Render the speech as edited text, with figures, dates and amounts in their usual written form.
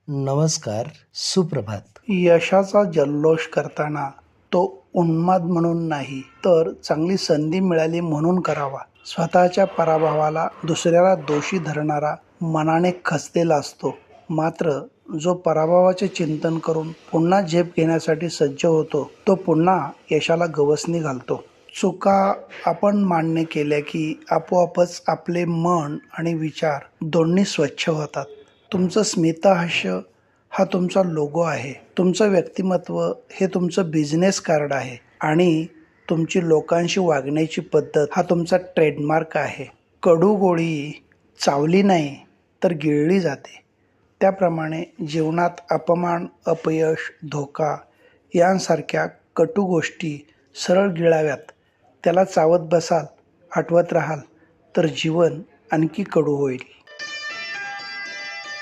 नमस्कार, सुप्रभात. यशाचा जल्लोष करताना तो उन्माद म्हणून नाही, तर चांगली संधी मिळाली म्हणून करावा. स्वतःच्या पराभवाला दुसऱ्याला दोषी धरणारा मनाने खचलेला असतो. मात्र जो पराभवाचे चिंतन करून पुन्हा झेप घेण्यासाठी सज्ज होतो, तो पुन्हा यशाला गवसणी घालतो. चुका आपण मान्य केल्या की आपोआपच आपले मन आणि विचार दोन्ही स्वच्छ होतात. तुमचं स्मितहास्य हा तुमचा लोगो आहे. तुमचं व्यक्तिमत्व हे तुमचं बिझनेस कार्ड आहे आणि तुमची लोकांशी वागण्याची पद्धत हा तुमचा ट्रेडमार्क आहे. कडू गोळी चावली नाही तर गिळली जाते. त्याप्रमाणे जीवनात अपमान, अपयश, धोका यांसारख्या कटू गोष्टी सरळ गिळाव्यात. त्याला चावत बसाल, आठवत राहाल तर जीवन आणखी कडू होईल.